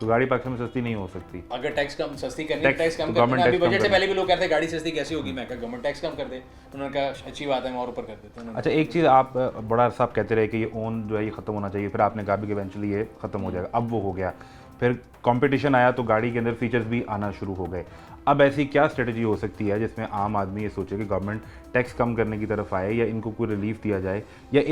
तो गाड़ी पाकिस्तान में सस्ती नहीं हो सकती। अगर टैक्स कम सस्ती करनी है, टैक्स कम करते हैं। अभी बजट से पहले भी लोग कहते हैं गाड़ी सस्ती कैसी होगी, मैं कहा गवर्नमेंट टैक्स कम कर दे, उन्होंने कहा अच्छी बात है हम और ऊपर कर देते हैं। अच्छा, एक चीज़ आप बड़ा साहब कहते रहे कि ये ओन जो है ये ख़त्म होना चाहिए, फिर आपने कहा भी कि इवेंचुअली ये ख़त्म हो जाएगा, अब वो हो गया, फिर कंपटीशन आया तो गाड़ी के अंदर फीचर्स भी आना शुरू हो गए। अब ऐसी क्या स्ट्रेटजी हो सकती है जिसमें आम आदमी ये सोचे कि गवर्नमेंट टैक्स कम करने की तरफ आए या इनको कोई रिलीफ दिया जाए? या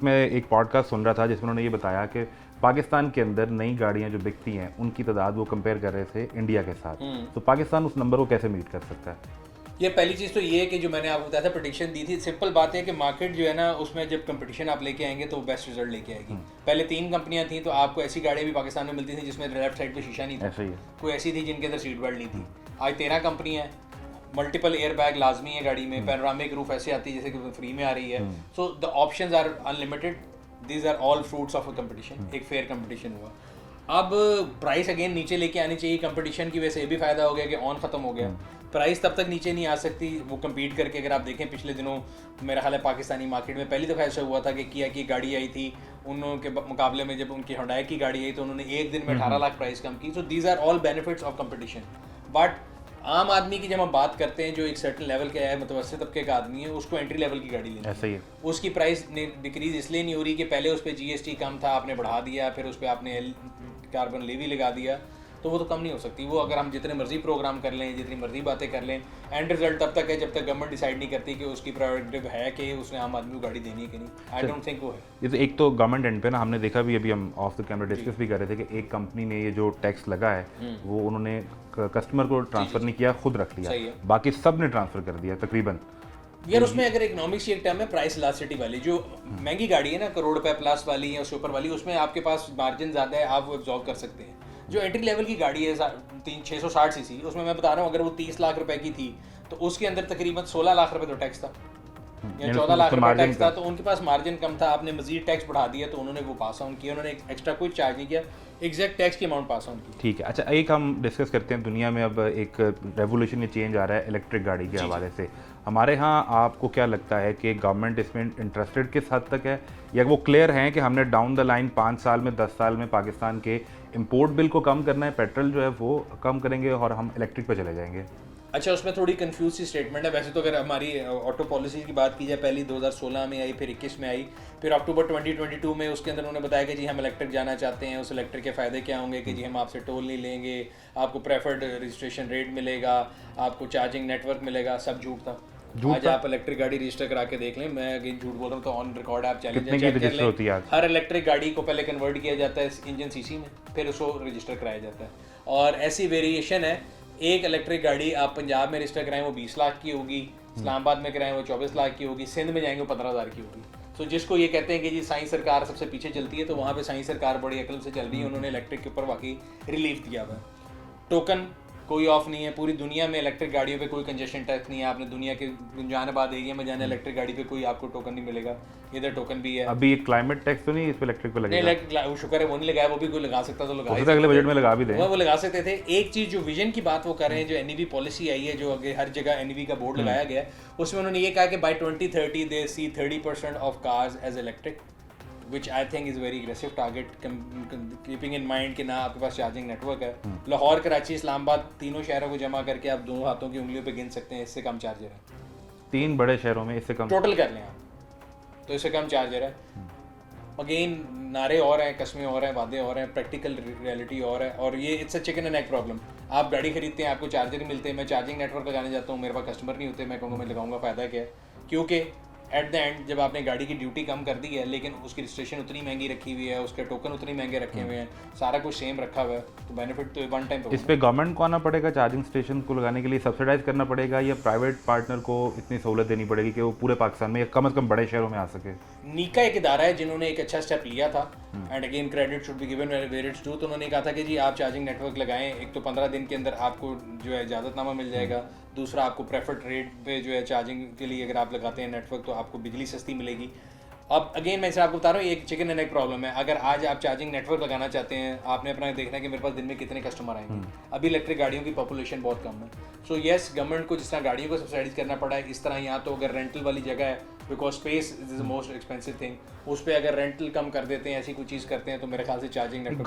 मैं एक पॉडकास्ट सुन रहा था जिसमें उन्होंने ये बताया कि पाकिस्तान के अंदर नई गाड़ियां जो बिकती हैं उनकी तादाद वो कंपेयर कर रहे थे इंडिया के साथ, तो पाकिस्तान उस नंबर को कैसे मीट कर सकता है? ये पहली चीज़ तो ये है कि जो मैंने आपको बताया था प्रेडिक्शन दी थी, सिंपल बात है कि मार्केट जो है ना उसमें जब कंपटीशन आप लेके आएंगे तो बेस्ट रिजल्ट लेके आएगी। पहले 3 कंपनियां थी तो आपको ऐसी गाड़ियां भी पाकिस्तान में मिलती थी जिसमें लेफ्ट साइड पे शीशा नहीं था, ऐसा ही है। कोई ऐसी थी जिनके अंदर सीट बेल्ट नहीं थी। आज 13 कंपनियां हैं, मल्टीपल एयर बैग लाजमी है गाड़ी में, पैनोरामिक रूफ ऐसे आती है जैसे कि फ्री में आ रही है। So the options are unlimited, these are all fruits of a competition, एक फेयर कंपटीशन हुआ। अब प्राइस अगेन नीचे लेके आनी चाहिए, कंपटीशन की वजह से ये भी फायदा हो गया कि ऑन खत्म हो गया, प्राइस तब तक नीचे नहीं आ सकती वो कम्पीट करके। अगर आप देखें पिछले दिनों मेरा ख्याल है पाकिस्तानी मार्केट में पहली दफ़ा ऐसा हुआ था कि किया की गाड़ी आई थी, उनके मुकाबले में जब उनकी हुंडई की गाड़ी आई तो उन्होंने एक दिन में 18 लाख प्राइस कम की। So these are all benefits of competition. But आम आदमी की जब हम बात करते हैं जो एक सर्टन लेवल का है, मुतवस्सित तबके का आदमी है, उसको एंट्री लेवल की गाड़ी लेनी ऐसा ही है। उसकी प्राइस डिक्रीज इसलिए नहीं हो रही कि पहले उस पर जीएसटी कम था, आपने बढ़ा दिया, फिर उस पर आपने कार्बन लेवी लगा दिया, तो वो तो कम नहीं हो सकती। वो अगर हम जितने मर्जी प्रोग्राम कर लें, जितनी मर्जी बातें कर लें, एंड रिजल्ट तब तक है जब तक गवर्नमेंट डिसाइड नहीं करती कि उसकी प्रायोरिटी है कि उसने आम आदमी को गाड़ी देनी है कि नहीं। आई डोंट थिंक वो है। जैसे एक तो गवर्नमेंट एंड पे ना हमने देखा भी, अभी हम ऑफ द कैमरा डिस्कस भी कर रहे थे कि एक कंपनी ने ये जो टैक्स लगा है वो उन्होंने कस्टमर को ट्रांसफ़र नहीं किया, खुद रख लिया, बाकी सब ने ट्रांसफ़र कर दिया तकरीबन। यार उसमें अगर इकोनॉमिक्स की एक टर्म है प्राइस इलास्टिसिटी वाली, जो महंगी गाड़ी है ना करोड़ रुपए प्लस वाली या उससे ऊपर वाली, उसमें आपके पास मार्जिन ज़्यादा है, आप वो एब्जॉर्व कर सकते हैं। जो एंट्री लेवल की गाड़ी है 660 सीसी, उसमें मैं बता रहा हूँ अगर वो 30 लाख रुपए की थी तो उसके अंदर तकरीबन 16 लाख रुपए तो टैक्स था या 14 लाख रुपए टैक्स था, तो उनके पास मार्जिन कम था। आपने मजीद टैक्स बढ़ा दिया तो उन्होंने वो पास ऑन किया, उन्होंने एक्स्ट्रा कोई चार्ज नहीं किया, एग्जैक्ट टैक्स की अमाउंट पास ऑन की। ठीक है। अच्छा, एक हम डिस्कस करते हैं, दुनिया में अब एक रेवोल्यूशन या चेंज आ रहा है इलेक्ट्रिक गाड़ी के हवाले से। हमारे यहाँ आपको क्या लगता है कि गवर्नमेंट इसमें इंटरेस्टेड किस हद तक है, या वो क्लियर हैं कि हमने डाउन द लाइन 5 साल में 10 साल में पाकिस्तान के इंपोर्ट बिल को कम करना है, पेट्रोल जो है वो कम करेंगे और हम इलेक्ट्रिक पे चले जाएंगे? अच्छा, उसमें थोड़ी कंफ्यूज सी स्टेटमेंट है। वैसे तो अगर हमारी ऑटो पॉलिसी की बात की जाए, पहली 2016 में आई, फिर 21 में आई, फिर अक्टूबर 2022 में उसके अंदर उन्होंने बताया कि जी हम इलेक्ट्रिक जाना चाहते हैं। उस इलेक्ट्रिक के फ़ायदे क्या होंगे कि जी हम आपसे टोल नहीं लेंगे, आपको प्रेफर्ड रजिस्ट्रेशन रेट मिलेगा, आपको चार्जिंग नेटवर्क मिलेगा। सब झूठ था। आज आप इलेक्ट्रिक गाड़ी रजिस्टर करा के देख लें, मैं अगेन झूठ बोल रहा हूँ तो ऑन रिकॉर्ड आप चैलेंज कर लें। हर इलेक्ट्रिक गाड़ी को पहले कन्वर्ट किया जाता है इंजन सीसी में, फिर उसको रजिस्टर कराया जाता है। और ऐसी वेरिएशन है, एक इलेक्ट्रिक गाड़ी आप पंजाब में रजिस्टर कराएं वो 20 लाख की होगी, इस्लामाबाद में कराएं वो 24 लाख की होगी, सिंध में जाएंगे वो 15,000 की होगी। तो जिसको ये कहते हैं कि जी साइंस सरकार सबसे पीछे चलती है, तो वहाँ पे साइंस सरकार बड़ी अकल से चल रही है, उन्होंने इलेक्ट्रिक के ऊपर वाकई रिलीफ दिया हुआ है। टोकन कोई ऑफ नहीं है, पूरी दुनिया में इलेक्ट्रिक गाड़ियों पे कोई कंजेशन टैक्स नहीं है। आपने दुनिया के जहानाबाद एरिया में जाना इलेक्ट्रिक गाड़ी पे कोई आपको टोकन नहीं मिलेगा, इधर टोकन भी है। अभी क्लाइमेट टैक्स तो नहीं इस पे इलेक्ट्रिक पे लगेगा? नहीं, शुक्र है वो नहीं लगाया, वो भी कोई लगा सकता तो लगा, अगले बजट में लगा भी दें, वो लगा सकते थे। एक चीज़ जो विजन की बात वो कर रहे हैं, जो एनईवी पॉलिसी आई है, जो हर जगह एनईवी का बोर्ड लगाया गया है, उसमें उन्होंने ये कहा कि by 2030 they see 30% of cars as electric, which I think is very aggressive target, keeping in mind कि ना आपके पास चार्जिंग नेटवर्क है। लाहौर, कराची, इस्लामाबाद तीनों शहरों को जमा करके आप दोनों हाथों की उंगलियों पे गिन सकते हैं, इससे कम चार्जर है। 3 बड़े शहरों में इससे कम टोटल कर लें आप तो इससे कम चार्जर है। अगेन नारे और हैं, कस्में और हैं, वादे और हैं, प्रैक्टिकल रियलिटी और है। और ये it's a chicken and egg problem. आप गाड़ी खरीदते हैं, आपको चार्जर नहीं मिलते, मैं चार्जिंग नेटवर्क लगाने जाता हूँ, मेरे पास कस्टमर नहीं होते, मैं कहूँगा मैं लगाऊंगा, फ़ायदा क्या है? क्योंकि एट द एंड जब आपने गाड़ी की ड्यूटी कम कर दी है लेकिन उसकी रजिस्ट्रेशन उतनी महंगी रखी हुई है, उसके टोकन उतनी महंगे रखे हुए हैं, सारा कुछ सेम रखा हुआ है, तो बेनिफिट तो वन टाइम। इस पे गवर्नमेंट को आना पड़ेगा, चार्जिंग स्टेशन को लगाने के लिए सब्सिडाइज करना पड़ेगा, या प्राइवेट पार्टनर को इतनी सहूलत देनी पड़ेगी कि वो पूरे पाकिस्तान में या कम से कम बड़े शहरों में आ सके? नीका एक इदारा है जिन्होंने एक अच्छा स्टेप लिया था, and again credit should be given where it's due. तो उन्होंने कहा था कि जी आप चार्जिंग नेटवर्क लगाएं, एक तो 15 दिन के अंदर आपको जो है इजाज़तनामा मिल जाएगा, दूसरा आपको प्रेफर्ड रेट पे जो है चार्जिंग के लिए अगर आप लगाते हैं नेटवर्क तो आपको बिजली सस्ती मिलेगी। अब अगेन मैं इसे आपको बता रहा हूँ, ये एक चिकन एंड एग प्रॉब्लम है। अगर आज आप चार्जिंग नेटवर्क लगाना चाहते हैं, आपने अपना देखना है कि मेरे पास दिन में कितने कस्टमर आएंगे। अभी इलेक्ट्रिक गाड़ियों की पॉपुलेशन बहुत कम है। सो येस, गवर्नमेंट को जिस तरह गाड़ियों को सब्सिडाइज करना पड़ा है, इस तरह यहाँ तो अगर रेंटल वाली जगह है, because space is the most expensive thing, उस पर अगर रेंटल कम कर देते हैं, ऐसी कोई चीज़ करते हैं, तो मेरे ख्याल से चार्जिंग नेटवर्क